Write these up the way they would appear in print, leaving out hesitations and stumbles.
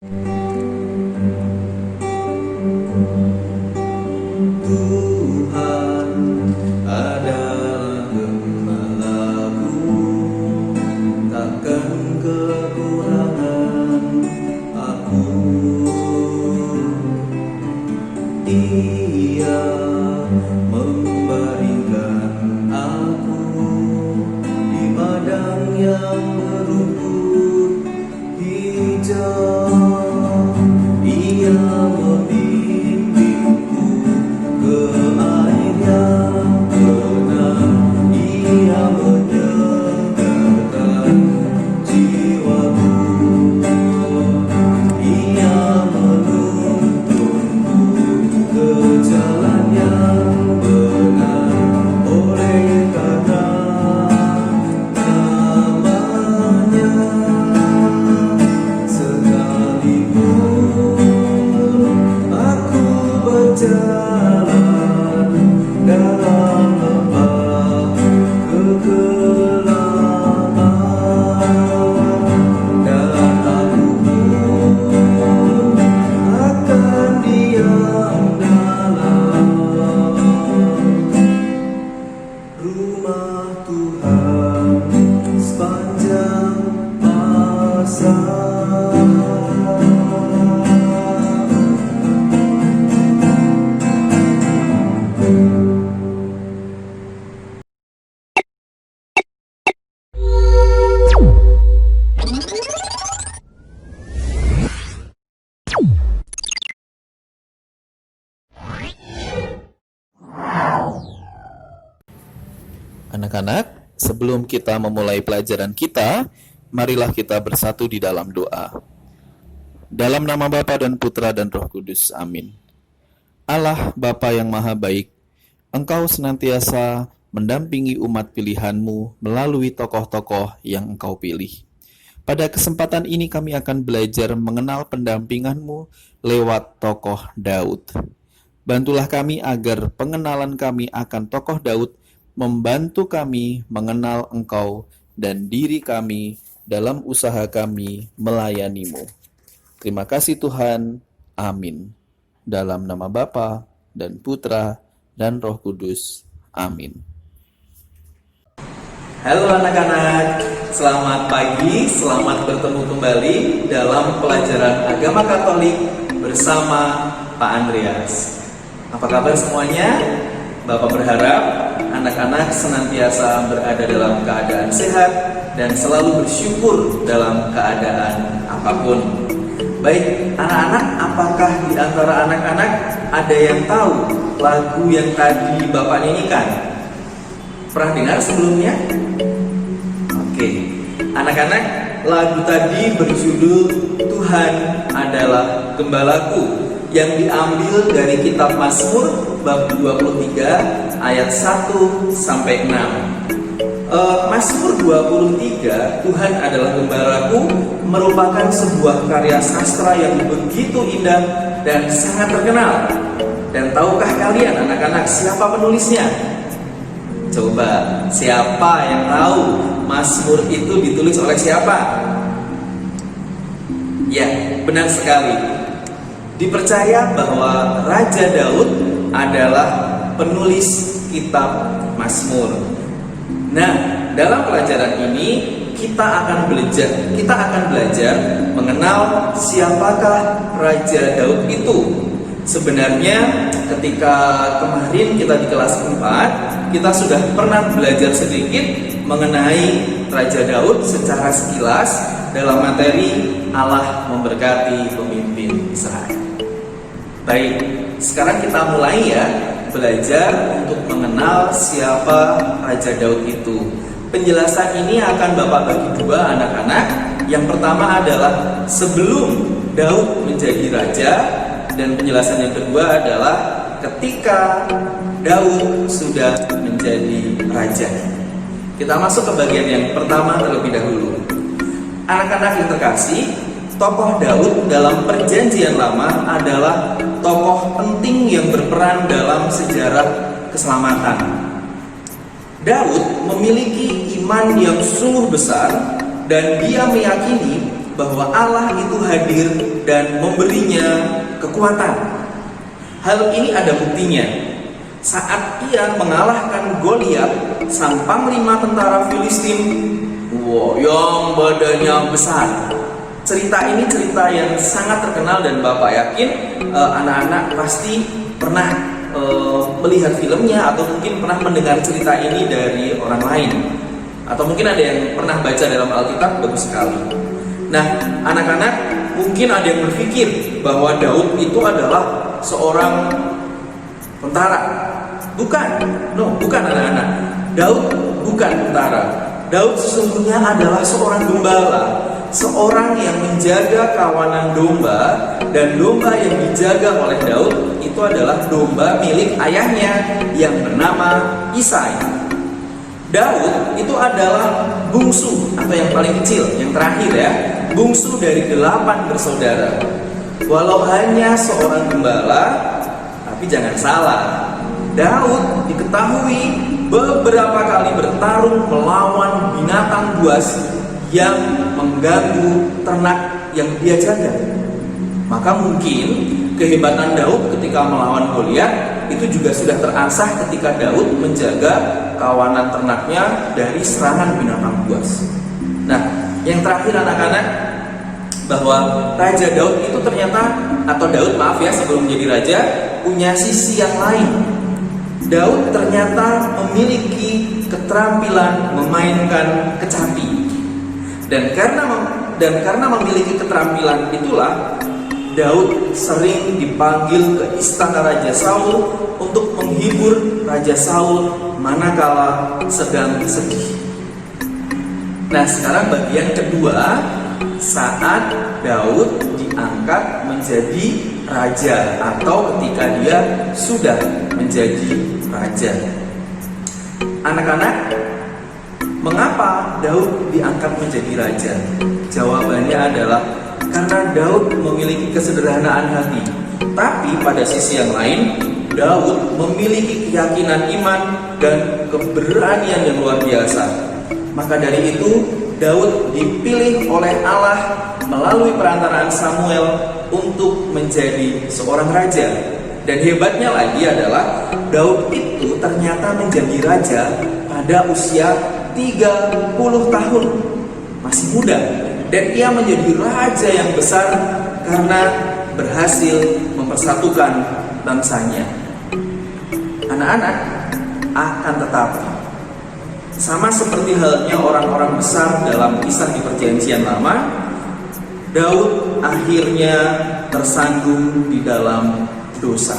Tuhan adalah gembalaku, takkan kekurangan aku. Ia membaringkan aku di padang yang berumput hijau. Ia membimbingku ke air yang tenang. Ia menyegarkan jiwaku. Ia menuntunku ke jalan yang benar, oleh karena namanya. Sekalipun aku berjalan dalam lembah kegelapan, dan aku pun akan diam dalam rumah Tuhan sepanjang masa. Anak-anak, sebelum kita memulai pelajaran kita, marilah kita bersatu di dalam doa. Dalam nama Bapa dan Putra dan Roh Kudus, amin. Allah Bapa yang Maha Baik, Engkau senantiasa mendampingi umat pilihan-Mu melalui tokoh-tokoh yang Engkau pilih. Pada kesempatan ini kami akan belajar mengenal pendampingan-Mu lewat tokoh Daud. Bantulah kami agar pengenalan kami akan tokoh Daud membantu kami mengenal Engkau dan diri kami dalam usaha kami melayani-Mu. Terima kasih Tuhan. Amin. Dalam nama Bapa dan Putra dan Roh Kudus. Amin. Halo anak-anak, selamat pagi, selamat bertemu kembali dalam pelajaran agama Katolik bersama Pak Andreas. Apa kabar semuanya? Bapak berharap anak-anak senantiasa berada dalam keadaan sehat dan selalu bersyukur dalam keadaan apapun. Baik, anak-anak, apakah di antara anak-anak ada yang tahu lagu yang tadi Bapak nyanyikan? Pernah dengar sebelumnya? Oke, anak-anak, lagu tadi berjudul Tuhan Adalah Gembalaku, yang diambil dari kitab Mazmur bab 23 ayat 1 sampai 6. Mazmur 23, Tuhan Adalah Gembalaku, merupakan sebuah karya sastra yang begitu indah dan sangat terkenal. Dan tahukah kalian anak-anak siapa penulisnya? Coba, siapa yang tahu Mazmur itu ditulis oleh siapa? Ya, benar sekali. Dipercaya bahwa Raja Daud adalah penulis kitab Mazmur. Nah, dalam pelajaran ini kita akan belajar mengenal siapakah Raja Daud itu. Sebenarnya ketika kemarin kita di kelas 4, kita sudah pernah belajar sedikit mengenai Raja Daud secara sekilas dalam materi Allah memberkati pemimpin Israel. Baik, sekarang kita mulai ya belajar untuk mengenal siapa Raja Daud itu. Penjelasan ini akan Bapak bagi dua anak-anak. Yang pertama adalah sebelum Daud menjadi raja, dan penjelasan yang kedua adalah ketika Daud sudah menjadi raja. Kita masuk ke bagian yang pertama terlebih dahulu. Anak-anak yang terkasih, tokoh Daud dalam Perjanjian Lama adalah tokoh penting yang berperan dalam sejarah keselamatan. Daud memiliki iman yang sungguh besar dan dia meyakini bahwa Allah itu hadir dan memberinya kekuatan. Hal ini ada buktinya. Saat ia mengalahkan Goliat, sang panglima tentara Filistin, yang badannya besar. Cerita ini cerita yang sangat terkenal dan Bapak yakin anak-anak pasti pernah melihat filmnya atau mungkin pernah mendengar cerita ini dari orang lain. Atau mungkin ada yang pernah baca dalam Alkitab, bagus sekali. Nah, anak-anak mungkin ada yang berpikir bahwa Daud itu adalah seorang tentara. Bukan, bukan anak-anak. Daud bukan tentara. Daud sesungguhnya adalah seorang gembala, seorang yang menjaga kawanan domba, dan domba yang dijaga oleh Daud itu adalah domba milik ayahnya yang bernama Isai. Daud itu adalah bungsu atau yang paling kecil, yang terakhir ya, bungsu dari 8 bersaudara. Walau hanya seorang gembala, tapi jangan salah, Daud diketahui beberapa kali bertarung melawan binatang buas yang mengganggu ternak yang dia jaga. Maka mungkin kehebatan Daud ketika melawan Goliat itu juga sudah terasah ketika Daud menjaga kawanan ternaknya dari serangan binatang buas. Nah, yang terakhir anak-anak, bahwa Raja Daud itu ternyata, atau Daud maaf ya sebelum menjadi raja, punya sisi yang lain. Daud ternyata memiliki keterampilan memainkan kecapi. Dan karena memiliki keterampilan itulah Daud sering dipanggil ke istana Raja Saul untuk menghibur Raja Saul manakala sedang sedih. Nah, sekarang bagian kedua, saat Daud diangkat menjadi raja atau ketika dia sudah menjadi raja. Anak-anak, mengapa Daud diangkat menjadi raja? Jawabannya adalah karena Daud memiliki kesederhanaan hati. Tapi pada sisi yang lain, Daud memiliki keyakinan iman dan keberanian yang luar biasa. Maka dari itu, Daud dipilih oleh Allah melalui perantaraan Samuel untuk menjadi seorang raja. Dan hebatnya lagi adalah Daud itu ternyata menjadi raja pada usia 30 tahun. Masih muda. Dan ia menjadi raja yang besar karena berhasil mempersatukan bangsanya. Anak-anak, akan tetapi sama seperti halnya orang-orang besar dalam kisah di Perjanjian Lama, Daud akhirnya tersandung di dalam dosa.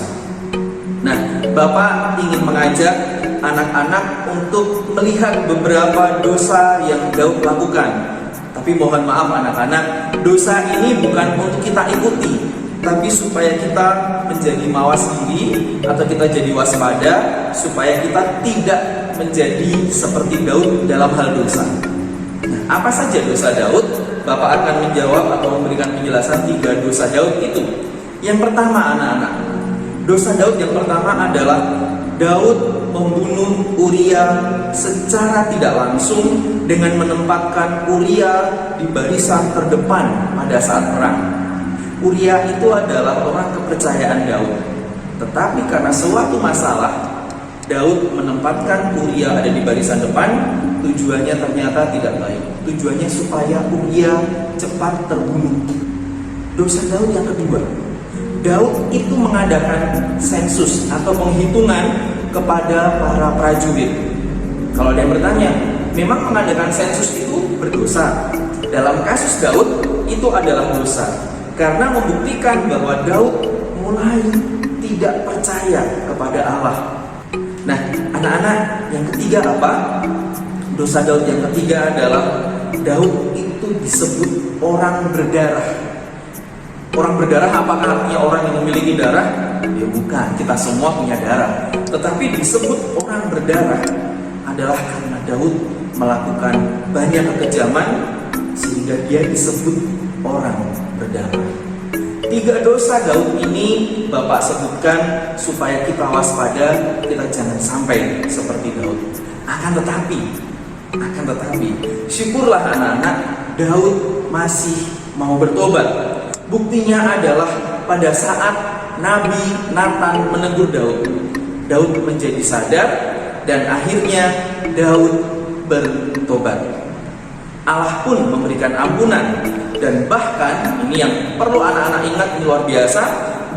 Nah, Bapak ingin mengajak anak-anak untuk melihat beberapa dosa yang Daud lakukan. Tapi mohon maaf anak-anak, dosa ini bukan untuk kita ikuti, tapi supaya kita menjadi mawas diri atau kita jadi waspada, supaya kita tidak menjadi seperti Daud dalam hal dosa. Nah, apa saja dosa Daud? Bapak akan menjawab atau memberikan penjelasan 3 dosa Daud itu. Yang pertama anak-anak, dosa Daud yang pertama adalah Daud membunuh Uria secara tidak langsung dengan menempatkan Uria di barisan terdepan pada saat perang. Uria itu adalah orang kepercayaan Daud. Tetapi karena suatu masalah, Daud menempatkan Uria ada di barisan depan. Tujuannya ternyata tidak baik. Tujuannya supaya Uria cepat terbunuh. Dosa Daud yang kedua, Daud itu mengadakan sensus atau penghitungan kepada para prajurit. Kalau ada yang bertanya, memang mengadakan sensus itu berdosa? Dalam kasus Daud, itu adalah dosa karena membuktikan bahwa Daud mulai tidak percaya kepada Allah. Nah, anak-anak, yang ketiga apa? Dosa Daud yang ketiga adalah Daud itu disebut orang berdarah. Orang berdarah apakah artinya orang yang memiliki darah? Ya bukan, kita semua punya darah. Tetapi disebut orang berdarah adalah karena Daud melakukan banyak kekejaman sehingga dia disebut orang berdarah. 3 dosa Daud ini Bapak sebutkan supaya kita waspada, kita jangan sampai seperti Daud. Akan tetapi syukurlah anak-anak, Daud masih mau bertobat. Buktinya adalah pada saat Nabi Nathan menegur Daud, Daud menjadi sadar dan akhirnya Daud bertobat. Allah pun memberikan ampunan, dan bahkan ini yang perlu anak-anak ingat, ini luar biasa,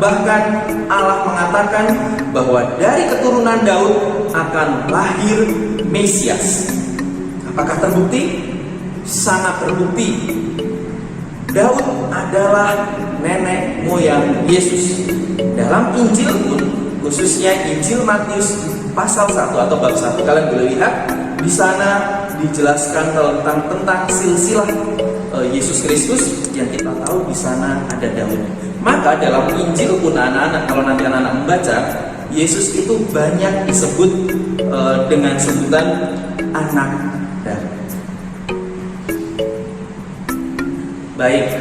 bahkan Allah mengatakan bahwa dari keturunan Daud akan lahir Mesias. Apakah terbukti? Sangat terbukti. Daud adalah nenek moyang Yesus. Dalam Injil pun, khususnya Injil Matius pasal 1 atau bab 1, kalian boleh lihat di sana dijelaskan tentang silsilah Yesus Kristus yang kita tahu di sana ada Daud. Maka dalam Injil pun anak-anak, kalau nanti anak-anak membaca, Yesus itu banyak disebut dengan sebutan anak Daud. Baik,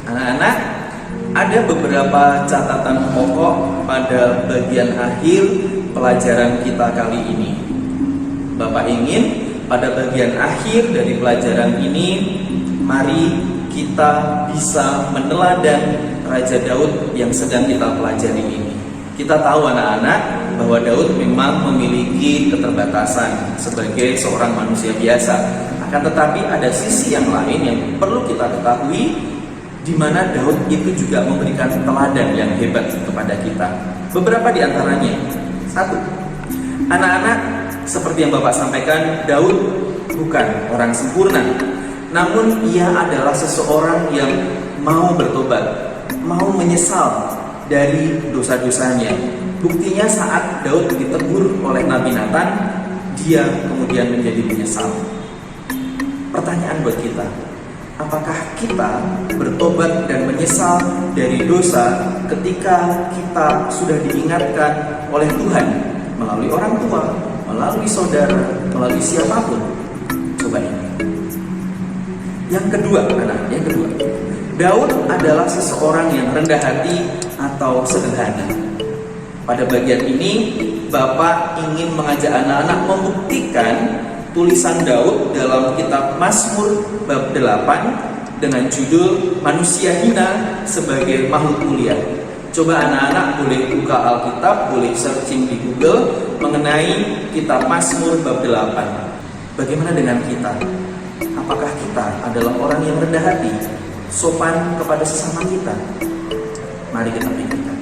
anak-anak, ada beberapa catatan pokok pada bagian akhir pelajaran kita kali ini. Bapak ingin pada bagian akhir dari pelajaran ini, mari kita bisa meneladani Raja Daud yang sedang kita pelajari ini. Kita tahu anak-anak bahwa Daud memang memiliki keterbatasan sebagai seorang manusia biasa. Akan tetapi ada sisi yang lain yang perlu kita ketahui, di mana Daud itu juga memberikan teladan yang hebat kepada kita. Beberapa di antaranya. 1. Anak-anak, seperti yang Bapak sampaikan, Daud bukan orang sempurna, namun ia adalah seseorang yang mau bertobat, mau menyesal dari dosa-dosanya. Buktinya saat Daud ditegur oleh Nabi Nathan, dia kemudian menjadi menyesal. Pertanyaan buat kita, apakah kita bertobat dan menyesal dari dosa ketika kita sudah diingatkan oleh Tuhan melalui orang tua, melalui saudara, melalui siapapun? Coba ini. Yang kedua, Daud adalah seseorang yang rendah hati atau sederhana. Pada bagian ini, Bapak ingin mengajak anak-anak membuktikan tulisan Daud dalam kitab Mazmur bab 8 dengan judul Manusia Hina sebagai Makhluk Mulia. Coba anak-anak boleh buka Alkitab, boleh searching di Google mengenai kitab Mazmur bab 8. Bagaimana dengan kita? Apakah kita adalah orang yang rendah hati, sopan kepada sesama kita? Mari kita pikirkan.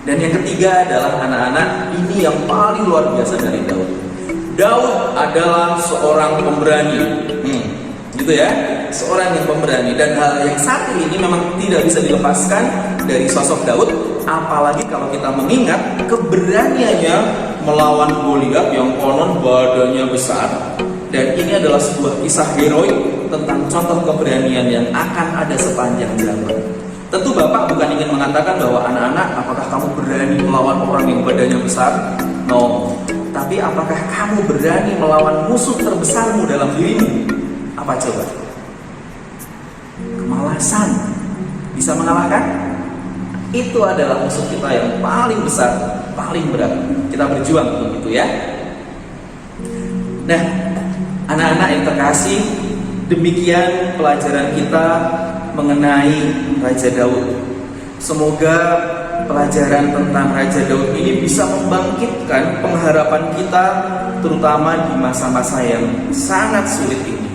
Dan yang ketiga adalah anak-anak, ini yang paling luar biasa dari Daud. Daud adalah seorang pemberani, gitu ya, seorang yang pemberani. Dan hal yang satu ini memang tidak bisa dilepaskan dari sosok Daud, apalagi kalau kita mengingat keberaniannya melawan Goliat yang konon badannya besar. Dan ini adalah sebuah kisah heroik tentang contoh keberanian yang akan ada sepanjang zaman. Tentu Bapak bukan ingin mengatakan bahwa anak-anak, apakah kamu berani melawan orang yang badannya besar? No. Tapi apakah kamu berani melawan musuh terbesarmu dalam dirimu? Apa coba? Kemalasan. Bisa mengalahkan? Itu adalah musuh kita yang paling besar, paling berat. Kita berjuang untuk itu ya. Nah, anak-anak yang terkasih, demikian pelajaran kita mengenai Raja Daud. Semoga pelajaran tentang Raja Daud ini bisa membangkitkan pengharapan kita, terutama di masa-masa yang sangat sulit ini.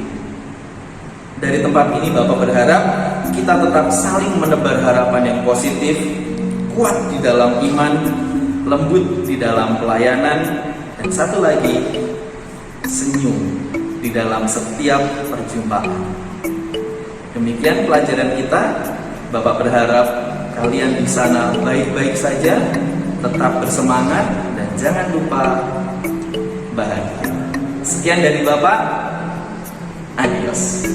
Dari tempat ini Bapak berharap kita tetap saling menebar harapan yang positif, kuat di dalam iman, lembut di dalam pelayanan, dan satu lagi, senyum di dalam setiap perjumpaan. Demikian pelajaran kita. Bapak berharap kalian di sana baik-baik saja, tetap bersemangat, dan jangan lupa bahagia. Sekian dari Bapak. Adios.